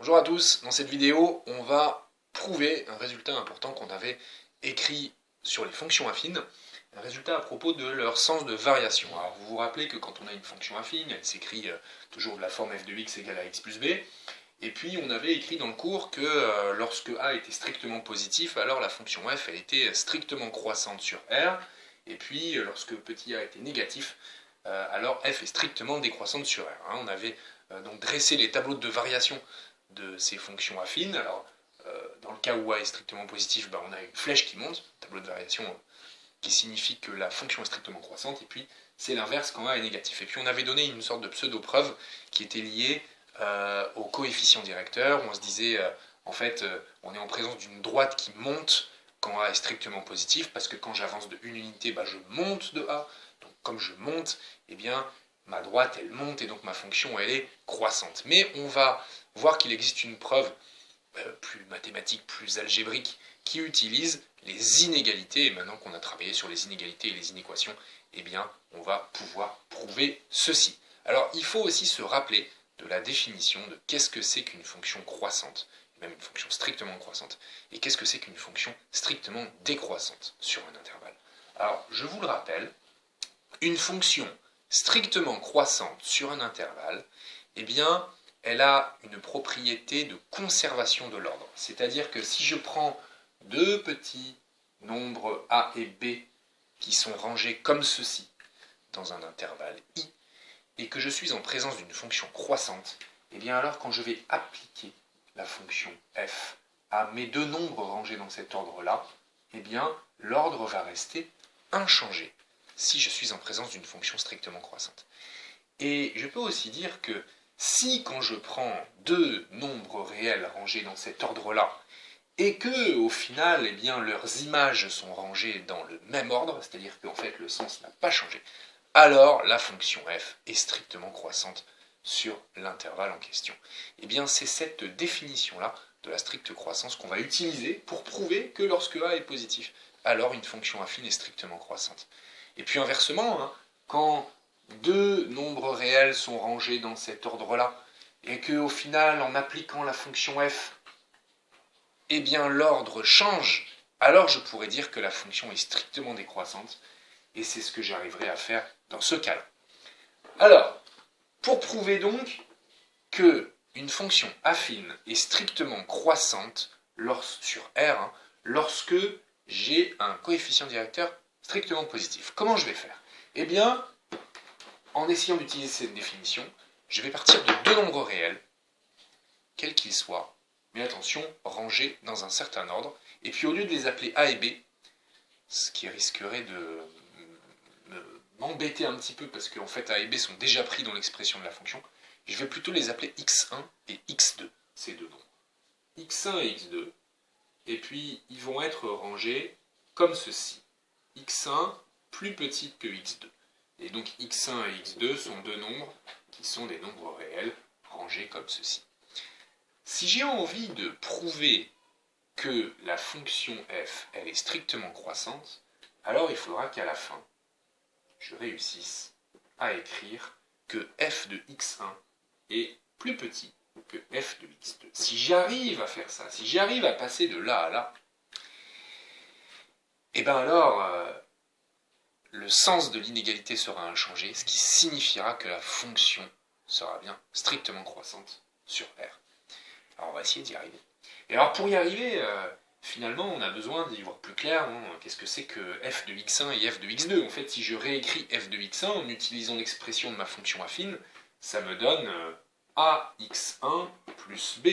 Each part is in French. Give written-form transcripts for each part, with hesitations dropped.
Bonjour à tous, dans cette vidéo, on va prouver un résultat important qu'on avait écrit sur les fonctions affines, un résultat à propos de leur sens de variation. Alors vous vous rappelez que quand on a une fonction affine, elle s'écrit toujours de la forme f de x égale à x plus b, et puis on avait écrit dans le cours que lorsque a était strictement positif, alors la fonction f elle était strictement croissante sur R, et puis lorsque petit a était négatif, alors f est strictement décroissante sur R. On avait donc dressé les tableaux de variation de ces fonctions affines. Alors, dans le cas où a est strictement positif, on a une flèche qui monte, tableau de variation qui signifie que la fonction est strictement croissante, et puis c'est l'inverse quand a est négatif. Et puis on avait donné une sorte de pseudo-preuve qui était liée au coefficient directeur, où on se disait, en fait, on est en présence d'une droite qui monte quand a est strictement positif, parce que quand j'avance de une unité, je monte de a, donc comme je monte, eh bien, ma droite elle monte, et donc ma fonction elle est croissante. Mais on va voir qu'il existe une preuve plus mathématique, plus algébrique, qui utilise les inégalités, et maintenant qu'on a travaillé sur les inégalités et les inéquations, eh bien, on va pouvoir prouver ceci. Alors, il faut aussi se rappeler de la définition de qu'est-ce que c'est qu'une fonction croissante, même une fonction strictement croissante, et qu'est-ce que c'est qu'une fonction strictement décroissante sur un intervalle. Alors, je vous le rappelle, une fonction strictement croissante sur un intervalle, eh bien, elle a une propriété de conservation de l'ordre. C'est-à-dire que si je prends deux petits nombres a et b qui sont rangés comme ceci dans un intervalle i, et que je suis en présence d'une fonction croissante, eh bien alors quand je vais appliquer la fonction f à mes deux nombres rangés dans cet ordre-là, eh bien l'ordre va rester inchangé si je suis en présence d'une fonction strictement croissante. Et je peux aussi dire que si quand je prends deux nombres réels rangés dans cet ordre-là, et que au final, eh bien, leurs images sont rangées dans le même ordre, c'est-à-dire qu'en fait le sens n'a pas changé, alors la fonction f est strictement croissante sur l'intervalle en question. Eh bien, c'est cette définition-là de la stricte croissance qu'on va utiliser pour prouver que lorsque a est positif, alors une fonction affine est strictement croissante. Et puis inversement, quand deux nombres réels sont rangés dans cet ordre-là, et qu'au final, en appliquant la fonction f, eh bien l'ordre change, alors je pourrais dire que la fonction est strictement décroissante, et c'est ce que j'arriverai à faire dans ce cas-là. Alors, pour prouver donc que une fonction affine est strictement croissante sur R, lorsque j'ai un coefficient directeur strictement positif. Comment je vais faire? Eh bien, en essayant d'utiliser cette définition, je vais partir de deux nombres réels, quels qu'ils soient, mais attention, rangés dans un certain ordre, et puis au lieu de les appeler A et B, ce qui risquerait de m'embêter un petit peu, parce qu'en fait A et B sont déjà pris dans l'expression de la fonction, je vais plutôt les appeler x1 et x2, ces deux nombres. x1 et x2, et puis ils vont être rangés comme ceci. x1 plus petit que x2. Et donc x1 et x2 sont deux nombres qui sont des nombres réels rangés comme ceci. Si j'ai envie de prouver que la fonction f elle est strictement croissante, alors il faudra qu'à la fin, je réussisse à écrire que f de x1 est plus petit que f de x2. Si j'arrive à faire ça, si j'arrive à passer de là à là, et bien alors, le sens de l'inégalité sera inchangé, ce qui signifiera que la fonction sera bien strictement croissante sur R. Alors on va essayer d'y arriver. Et alors pour y arriver, finalement on a besoin d'y voir plus clair, qu'est-ce que c'est que f de x1 et f de x2. En fait, si je réécris f de x1 en utilisant l'expression de ma fonction affine, ça me donne ax1 plus b.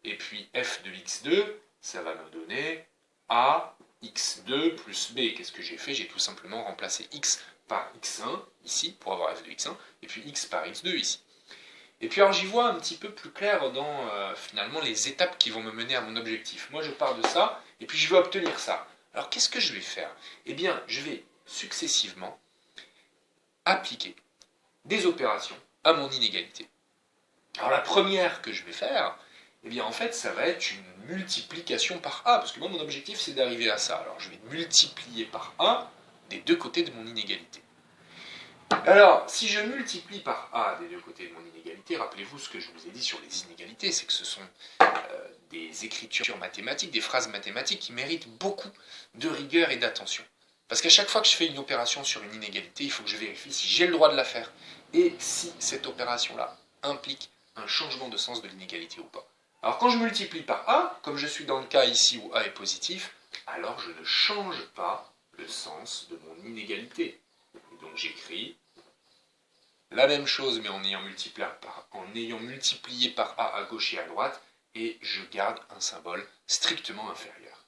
Et puis f de x2, ça va me donner ax2 plus b. Qu'est-ce que j'ai fait? J'ai tout simplement remplacé x par x1 ici, pour avoir f de x1, et puis x par x2 ici. Et puis alors j'y vois un petit peu plus clair dans finalement les étapes qui vont me mener à mon objectif. Moi je pars de ça, et puis je veux obtenir ça. Alors qu'est-ce que je vais faire? Eh bien je vais successivement appliquer des opérations à mon inégalité. Alors la première que je vais faire, eh bien en fait ça va être une multiplication par a, parce que moi mon objectif c'est d'arriver à ça. Alors je vais multiplier par a des deux côtés de mon inégalité. Alors, si je multiplie par a des deux côtés de mon inégalité, rappelez-vous ce que je vous ai dit sur les inégalités, c'est que ce sont des écritures mathématiques, des phrases mathématiques qui méritent beaucoup de rigueur et d'attention. Parce qu'à chaque fois que je fais une opération sur une inégalité, il faut que je vérifie si j'ai le droit de la faire et si cette opération-là implique un changement de sens de l'inégalité ou pas. Alors quand je multiplie par a, comme je suis dans le cas ici où a est positif, alors je ne change pas le sens de mon inégalité. Et donc j'écris la même chose mais en ayant multiplié par a à gauche et à droite, et je garde un symbole strictement inférieur.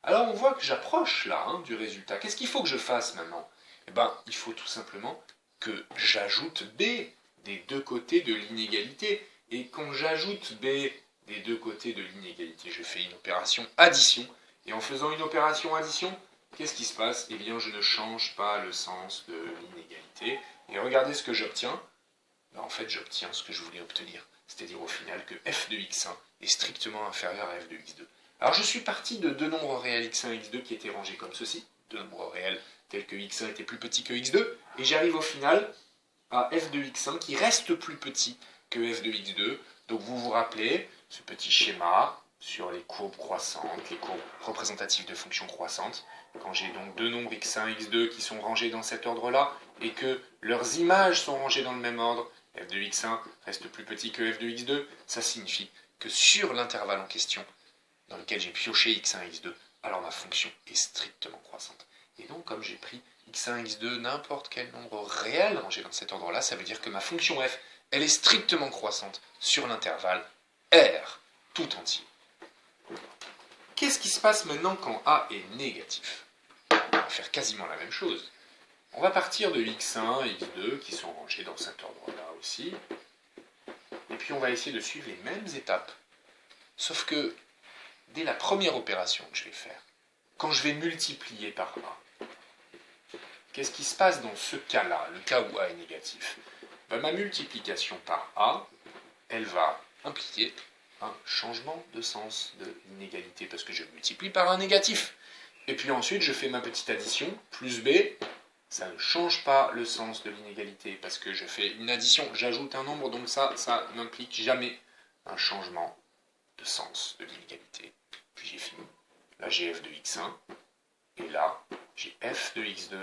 Alors on voit que j'approche là du résultat. Qu'est-ce qu'il faut que je fasse maintenant? Eh bien, il faut tout simplement que j'ajoute b des deux côtés de l'inégalité. Et quand j'ajoute b des deux côtés de l'inégalité, je fais une opération addition. Et en faisant une opération addition, qu'est-ce qui se passe? Eh bien, je ne change pas le sens de l'inégalité. Et regardez ce que j'obtiens. En fait, j'obtiens ce que je voulais obtenir. C'est-à-dire au final que f de x1 est strictement inférieur à f de x2. Alors je suis parti de deux nombres réels x1 et x2 qui étaient rangés comme ceci. Deux nombres réels tels que x1 était plus petit que x2. Et j'arrive au final à f de x1 qui reste plus petit que f de x2. Donc vous vous rappelez ce petit schéma sur les courbes croissantes, les courbes représentatives de fonctions croissantes. Quand j'ai donc deux nombres x1 et x2 qui sont rangés dans cet ordre-là, et que leurs images sont rangées dans le même ordre, f de x1 reste plus petit que f de x2, ça signifie que sur l'intervalle en question, dans lequel j'ai pioché x1 et x2, alors ma fonction est strictement croissante. Et donc, comme j'ai pris x1 et x2, n'importe quel nombre réel rangé dans cet ordre-là, ça veut dire que ma fonction f, elle est strictement croissante sur l'intervalle R, tout entier. Qu'est-ce qui se passe maintenant quand a est négatif? On va faire quasiment la même chose. On va partir de x1 et x2 qui sont rangés dans cet ordre-là aussi. Et puis on va essayer de suivre les mêmes étapes. Sauf que dès la première opération que je vais faire, quand je vais multiplier par a, qu'est-ce qui se passe dans ce cas-là, le cas où a est négatif? Ben, ma multiplication par a, elle va impliquer un changement de sens de l'inégalité, parce que je multiplie par un négatif. Et puis ensuite, je fais ma petite addition, plus b, ça ne change pas le sens de l'inégalité, parce que je fais une addition, j'ajoute un nombre, donc ça n'implique jamais un changement de sens de l'inégalité. Puis j'ai fini. Là, j'ai f de x1, et là, j'ai f de x2.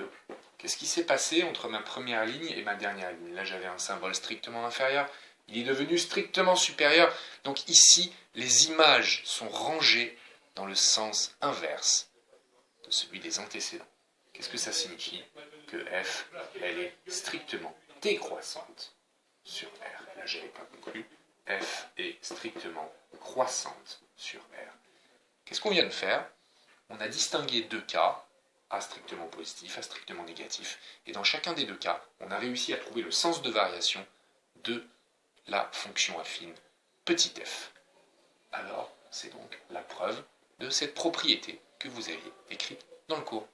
Qu'est-ce qui s'est passé entre ma première ligne et ma dernière ligne? Là, j'avais un symbole strictement inférieur. Il est devenu strictement supérieur. Donc ici, les images sont rangées dans le sens inverse de celui des antécédents. Qu'est-ce que ça signifie? Que f, elle est strictement décroissante sur R. Là, je n'avais pas conclu. F est strictement croissante sur R. Qu'est-ce qu'on vient de faire? On a distingué deux cas, A strictement positif, A strictement négatif. Et dans chacun des deux cas, on a réussi à trouver le sens de variation de la fonction affine petit f. Alors, c'est donc la preuve de cette propriété que vous aviez écrite dans le cours.